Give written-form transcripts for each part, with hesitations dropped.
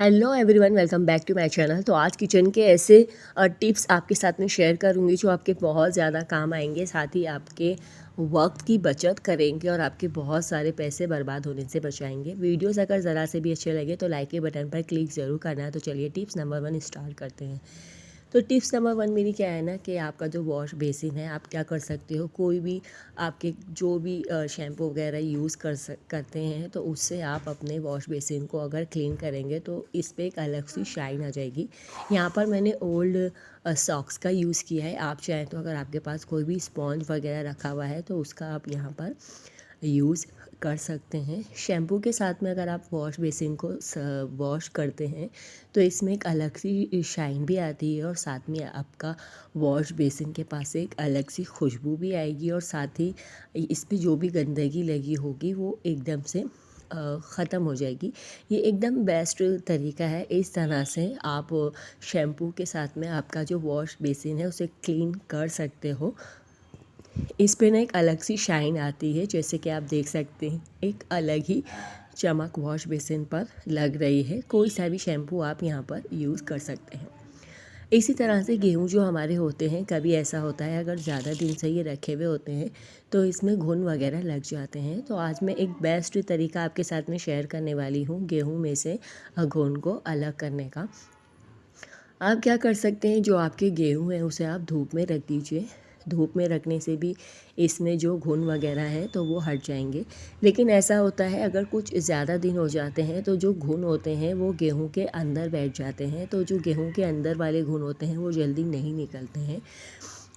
Hello everyone, welcome back to my channel. तो आज kitchen के ऐसे टिप्स आपके साथ में शेयर करूंगी जो आपके बहुत ज़्यादा काम आएंगे, साथ ही आपके वक्त की बचत करेंगे और आपके बहुत सारे पैसे बर्बाद होने से बचाएंगे। वीडियोस अगर ज़रा से भी अच्छे लगे तो लाइक के बटन पर क्लिक ज़रूर करना है। तो चलिए टिप्स नंबर 1 स्टार्ट करते हैं। तो टिप्स नंबर 1 मेरी क्या है ना कि आपका जो वॉश बेसिन है, आप क्या कर सकते हो, कोई भी आपके जो भी शैम्पू वगैरह यूज़ करते हैं तो उससे आप अपने वॉश बेसिन को अगर क्लीन करेंगे तो इस पे एक अलग सी शाइन आ जाएगी। यहाँ पर मैंने ओल्ड सॉक्स का यूज़ किया है। आप चाहें तो अगर आपके पास कोई भी स्पॉन्ज वगैरह रखा हुआ है तो उसका आप यहाँ पर यूज़ कर सकते हैं। शैम्पू के साथ में अगर आप वॉश बेसिन को वॉश करते हैं तो इसमें एक अलग सी शाइन भी आती है और साथ में आपका वॉश बेसिन के पास एक अलग सी खुशबू भी आएगी और साथ ही इस पे जो भी गंदगी लगी होगी वो एकदम से ख़त्म हो जाएगी। ये एकदम बेस्ट तरीका है। इस तरह से आप शैम्पू के साथ में आपका जो वॉश बेसिन है उसे क्लीन कर सकते हो। इस पे ना एक अलग सी शाइन आती है, जैसे कि आप देख सकते हैं एक अलग ही चमक वॉश बेसिन पर लग रही है। कोई सा भी शैम्पू आप यहाँ पर यूज़ कर सकते हैं। इसी तरह से गेहूँ जो हमारे होते हैं, कभी ऐसा होता है अगर ज़्यादा दिन से ये रखे हुए होते हैं तो इसमें घुन वगैरह लग जाते हैं। तो आज मैं एक बेस्ट तरीका आपके साथ में शेयर करने वाली हूँ गेहूँ में से घुन को अलग करने का। आप क्या कर सकते हैं, जो आपके गेहूँ हैं उसे आप धूप में रख दीजिए। धूप में रखने से भी इसमें जो घुन वगैरह है तो वो हट जाएंगे। लेकिन ऐसा होता है अगर कुछ ज़्यादा दिन हो जाते हैं तो जो घुन होते हैं वो गेहूँ के अंदर बैठ जाते हैं। तो जो गेहूँ के अंदर वाले घुन होते हैं वो जल्दी नहीं निकलते हैं।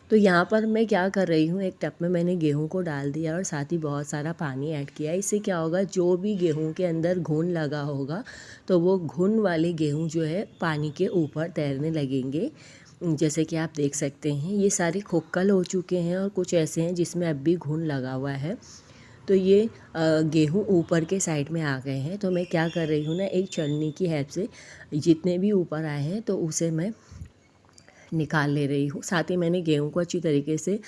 तो यहाँ पर मैं क्या कर रही हूँ, एक टब में मैंने गेहूँ को डाल दिया और साथ ही बहुत सारा पानी ऐड किया। इससे क्या होगा, जो भी गेहूँ के अंदर घुन लगा होगा तो वो घुन वाले गेहूँ जो है पानी के ऊपर तैरने लगेंगे। जैसे कि आप देख सकते हैं ये सारे खोखल हो चुके हैं और कुछ ऐसे हैं जिसमें अब भी घुन लगा हुआ है। तो ये गेहूँ ऊपर के साइड में आ गए हैं। तो मैं क्या कर रही हूँ ना, एक छलनी की हेल्प से जितने भी ऊपर आए हैं तो उसे मैं निकाल ले रही हूँ। साथ ही मैंने गेहूँ को अच्छी तरीके से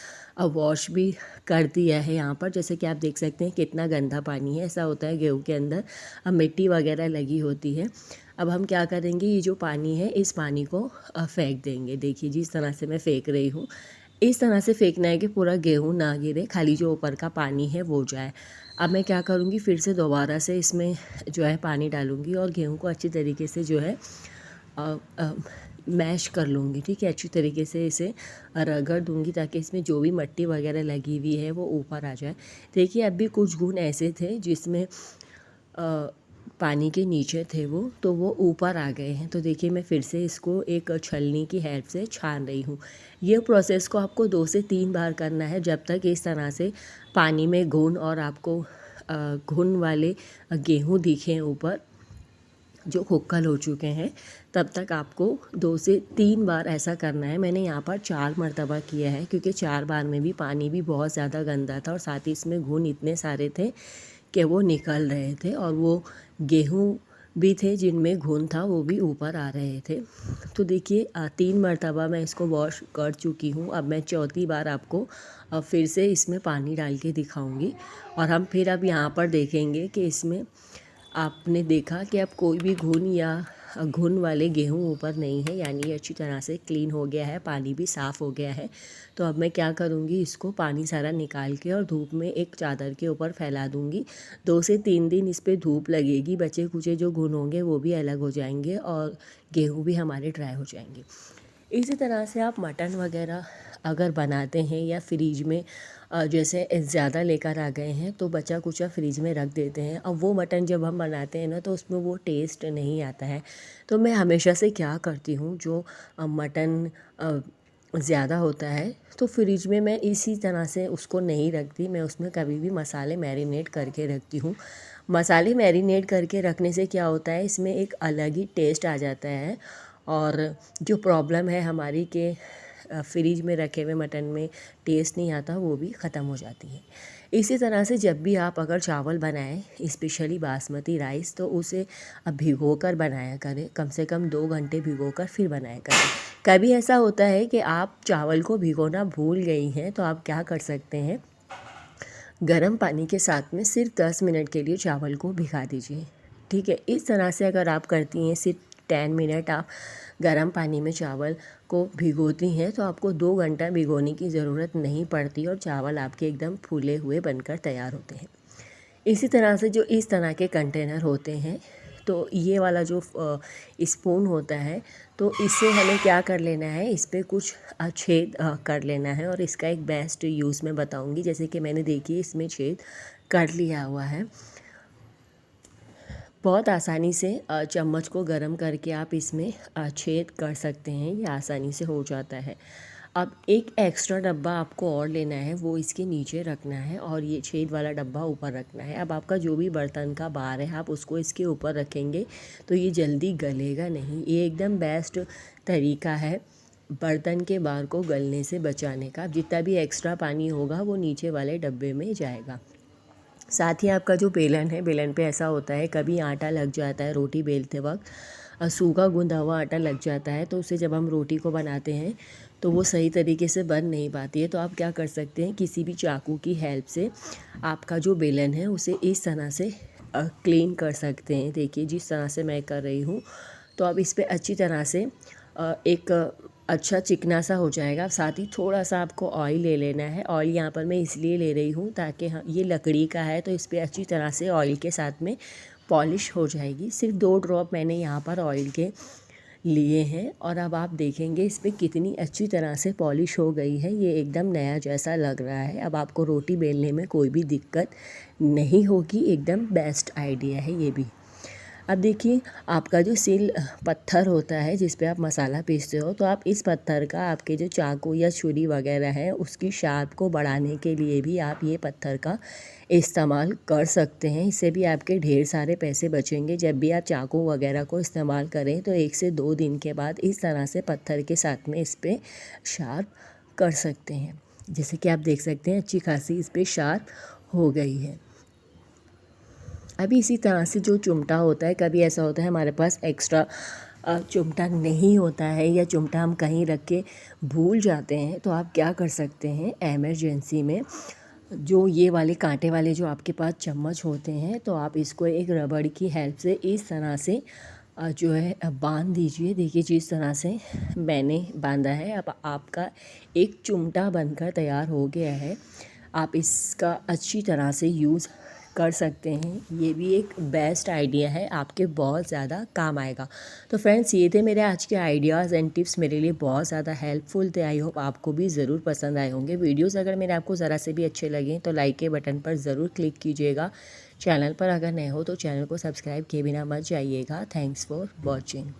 वॉश भी कर दिया है। यहाँ पर जैसे कि आप देख सकते हैं कितना गंदा पानी है। ऐसा होता है गेहूँ के अंदर मिट्टी वगैरह लगी होती है। अब हम क्या करेंगे, ये जो पानी है इस पानी को फेंक देंगे। देखिए जिस तरह से मैं फेंक रही हूँ, इस तरह से फेंकना है कि पूरा गेहूँ ना गिरे, खाली जो ऊपर का पानी है वो जाए। अब मैं क्या करूँगी, फिर से दोबारा से इसमें जो है पानी डालूँगी और गेहूँ को अच्छी तरीके से जो है मैश कर लूँगी। ठीक है, अच्छी तरीके से इसे रगड़ दूँगी ताकि इसमें जो भी मिट्टी वगैरह लगी हुई है वो ऊपर आ जाए। देखिए अब भी कुछ घुन ऐसे थे जिसमें पानी के नीचे थे वो, तो वो ऊपर आ गए हैं। तो देखिए मैं फिर से इसको एक छलनी की हेल्प से छान रही हूँ। ये प्रोसेस को आपको 2 से 3 बार करना है, जब तक इस तरह से पानी में घुन और आपको घुन वाले गेहूँ दिखें ऊपर जो खोखल हो चुके हैं, तब तक आपको 2 से 3 बार ऐसा करना है। मैंने यहाँ पर 4 मरतबा किया है क्योंकि 4 बार में भी पानी भी बहुत ज़्यादा गंदा था और साथ ही इसमें घुन इतने सारे थे कि वो निकल रहे थे और वो गेहूँ भी थे जिनमें घुन था वो भी ऊपर आ रहे थे। तो देखिए 3 मरतबा मैं इसको वॉश कर चुकी हूँ। अब मैं चौथी बार आपको फिर से इसमें पानी डाल के दिखाऊंगी और हम फिर अब यहाँ पर देखेंगे कि इसमें आपने देखा कि अब कोई भी घुन या घुन वाले गेहूँ ऊपर नहीं है, यानी ये अच्छी तरह से क्लीन हो गया है, पानी भी साफ़ हो गया है। तो अब मैं क्या करूँगी, इसको पानी सारा निकाल के और धूप में एक चादर के ऊपर फैला दूँगी। 2 से 3 दिन इस पर धूप लगेगी, बचे कुचे जो घुन होंगे वो भी अलग हो जाएंगे और गेहूँ भी हमारे ड्राई हो जाएंगे। इसी तरह से आप मटन वगैरह अगर बनाते हैं या फ्रिज में जैसे ज़्यादा लेकर आ गए हैं तो बचा कुचा फ्रिज में रख देते हैं। अब वो मटन जब हम बनाते हैं ना तो उसमें वो टेस्ट नहीं आता है। तो मैं हमेशा से क्या करती हूँ, जो मटन ज़्यादा होता है तो फ्रिज में मैं इसी तरह से उसको नहीं रखती। मैं उसमें कभी भी मसाले मैरिनेट करके रखती हूँ। मसाले मैरिनेट करके रखने से क्या होता है, इसमें एक अलग ही टेस्ट आ जाता है और जो प्रॉब्लम है हमारी के फ्रिज में रखे हुए मटन में टेस्ट नहीं आता, वो भी ख़त्म हो जाती है। इसी तरह से जब भी आप अगर चावल बनाएं, स्पेशली बासमती राइस, तो उसे भिगो कर बनाया करें। कम से कम 2 घंटे भिगो कर फिर बनाया करें। कभी ऐसा होता है कि आप चावल को भिगोना भूल गई हैं, तो आप क्या कर सकते हैं, गर्म पानी के साथ में सिर्फ 10 मिनट के लिए चावल को भिगा दीजिए। ठीक है। इस तरह से अगर आप करती हैं, सिर्फ 10 मिनट आप गर्म पानी में चावल को भिगोती हैं, तो आपको 2 घंटा भिगोने की ज़रूरत नहीं पड़ती और चावल आपके एकदम फूले हुए बनकर तैयार होते हैं। इसी तरह से जो इस तरह के कंटेनर होते हैं, तो ये वाला जो स्पून होता है, तो इससे हमें क्या कर लेना है, इस पर कुछ छेद कर लेना है और इसका एक बेस्ट यूज़ मैं बताऊंगी। जैसे कि मैंने देखिए इसमें छेद कर लिया हुआ है। बहुत आसानी से चम्मच को गर्म करके आप इसमें छेद कर सकते हैं, ये आसानी से हो जाता है। अब एक एक्स्ट्रा डब्बा आपको और लेना है, वो इसके नीचे रखना है और ये छेद वाला डब्बा ऊपर रखना है। अब आपका जो भी बर्तन का बार है, आप उसको इसके ऊपर रखेंगे तो ये जल्दी गलेगा नहीं। ये एकदम बेस्ट तरीका है बर्तन के बार को गलने से बचाने का। जितना भी एक्स्ट्रा पानी होगा वो नीचे वाले डब्बे में जाएगा। साथ ही आपका जो बेलन है, बेलन पे ऐसा होता है कभी आटा लग जाता है रोटी बेलते वक्त, सूखा गूंदा हुआ आटा लग जाता है, तो उसे जब हम रोटी को बनाते हैं तो वो सही तरीके से बन नहीं पाती है। तो आप क्या कर सकते हैं, किसी भी चाकू की हेल्प से आपका जो बेलन है उसे इस तरह से क्लीन कर सकते हैं। देखिए जिस तरह से मैं कर रही हूँ, तो अब इस पर अच्छी तरह से एक अच्छा चिकना सा हो जाएगा। साथ ही थोड़ा सा आपको ऑयल ले लेना है। ऑयल यहाँ पर मैं इसलिए ले रही हूँ ताकि ये लकड़ी का है तो इस पर अच्छी तरह से ऑयल के साथ में पॉलिश हो जाएगी। सिर्फ 2 ड्रॉप मैंने यहाँ पर ऑयल के लिए हैं और अब आप देखेंगे इस पर कितनी अच्छी तरह से पॉलिश हो गई है। ये एकदम नया जैसा लग रहा है। अब आपको रोटी बेलने में कोई भी दिक्कत नहीं होगी, एकदम बेस्ट आइडिया है ये भी। अब देखिए आपका जो सिल पत्थर होता है जिस पे आप मसाला पीसते हो, तो आप इस पत्थर का आपके जो चाकू या छुरी वगैरह है उसकी शार्प को बढ़ाने के लिए भी आप ये पत्थर का इस्तेमाल कर सकते हैं। इससे भी आपके ढेर सारे पैसे बचेंगे। जब भी आप चाकू वगैरह को इस्तेमाल करें तो 1 से 2 दिन के बाद इस तरह से पत्थर के साथ में इस पर शार्प कर सकते हैं। जैसे कि आप देख सकते हैं अच्छी खासी इस पर शार्प हो गई है। अभी इसी तरह से जो चिमटा होता है, कभी ऐसा होता है हमारे पास एक्स्ट्रा चिमटा नहीं होता है या चिमटा हम कहीं रख के भूल जाते हैं, तो आप क्या कर सकते हैं, इमरजेंसी में जो ये वाले कांटे वाले जो आपके पास चम्मच होते हैं, तो आप इसको एक रबड़ की हेल्प से इस तरह से जो है बांध दीजिए। देखिए जिस तरह से मैंने बांधा है, अब आपका एक चिमटा बनकर तैयार हो गया है। आप इसका अच्छी तरह से यूज़ कर सकते हैं। ये भी एक बेस्ट आइडिया है, आपके बहुत ज़्यादा काम आएगा। तो फ्रेंड्स ये थे मेरे आज के आइडियाज़ एंड टिप्स, मेरे लिए बहुत ज़्यादा हेल्पफुल थे। आई होप आपको भी ज़रूर पसंद आए होंगे। वीडियोस अगर मेरे आपको ज़रा से भी अच्छे लगें तो लाइक के बटन पर ज़रूर क्लिक कीजिएगा। चैनल पर अगर नए हो तो चैनल को सब्सक्राइब किए बिना मत जाइएगा। Thanks for watching.